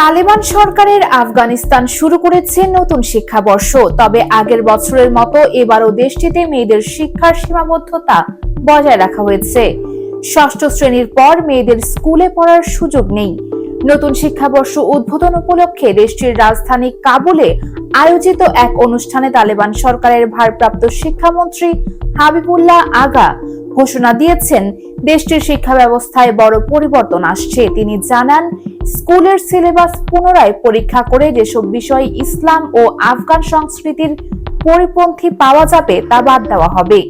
তালেবান সরকারের আফগানিস্তান শুরু করেছে নতুন শিক্ষাবর্ষ। তবে আগের বছরের মতো এবারও দেশটিতে মেয়েদের শিক্ষার সীমাবদ্ধতা বজায় রাখা হয়েছে। ষষ্ঠ শ্রেণীর পর মেয়েদের স্কুলে পড়ার সুযোগ নেই। নতুন শিক্ষাবর্ষ উদ্বোধন উপলক্ষে দেশটির রাজধানী কাবুলে আয়োজিত এক অনুষ্ঠানে তালেবান সরকারের ভারপ্রাপ্ত শিক্ষামন্ত্রী হাবিবুল্লাহ আগা ঘোষণা দিয়েছেন, দেশটির শিক্ষা ব্যবস্থায় বড় পরিবর্তন আসছে। তিনি জানান, স্কুলের সিলেবাস পুনরায় পরীক্ষা করে যেসব বিষয় ইসলাম ও আফগান সংস্কৃতির পরিপন্থী পাওয়া যাবে তা বাদ দেওয়া হবে।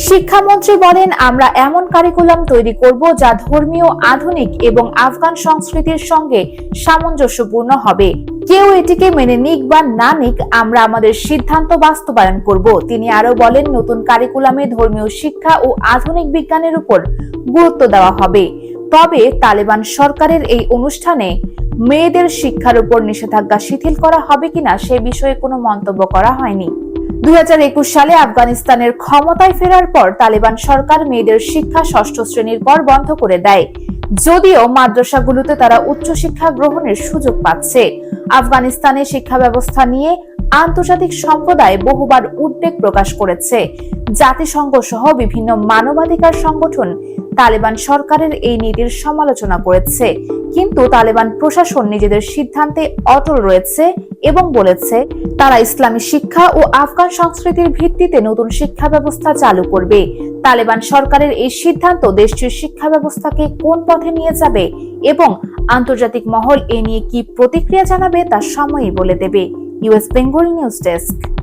শিক্ষামন্ত্রী বলেন, আমরা এমন কারিকুলাম তৈরি করব যা ধর্মীয়, আধুনিক এবং আফগান সংস্কৃতির সঙ্গে সামঞ্জস্যপূর্ণ হবে। কেউ এটিকে মেনে নিক বা না নিক, আমরা আমাদের সিদ্ধান্ত বাস্তবায়ন করব। তিনি আরো বলেন, নতুন কারিকুলামে ধর্মীয় শিক্ষা ও আধুনিক বিজ্ঞানের উপর গুরুত্ব দেওয়া হবে। তবে তালেবান সরকারের এই অনুষ্ঠানে মেয়েদের শিক্ষার উপর নিষেধাজ্ঞা শিথিল করা হবে কিনা সে বিষয়ে কোনো মন্তব্য করা হয়নি। 2021 সালে আফগানিস্তানের ক্ষমতায় ফেরার পর তালেবান সরকার মেয়েদের শিক্ষা ষষ্ঠ শ্রেণীর পর বন্ধ করে দেয়। যদিও মাদ্রাসাগুলোতে তারা উচ্চশিক্ষা গ্রহণের সুযোগ পাচ্ছে। আফগানিস্তানের শিক্ষা ব্যবস্থা নিয়ে আন্তর্জাতিক সম্প্রদায় বহুবার উদ্বেগ প্রকাশ করেছে। জাতিসংঘ সহ বিভিন্ন মানবাধিকার সংগঠন তালেবান সরকারের এই নীতির সমালোচনা করেছে, কিন্তু তালেবান প্রশাসন নিজেদের সিদ্ধান্তে অটল রয়েছে এবং বলেছে তারা ইসলামী শিক্ষা ও আফগান সংস্কৃতির ভিত্তিতে নতুন শিক্ষা ব্যবস্থা চালু করবে। তালেবান সরকারের এই সিদ্ধান্ত দেশটির শিক্ষা ব্যবস্থাকে কোন পথে নিয়ে যাবে এবং আন্তর্জাতিক মহল এ নিয়ে কি প্রতিক্রিয়া জানাবে তা সময়ই বলে দেবে। US Bengal news desk.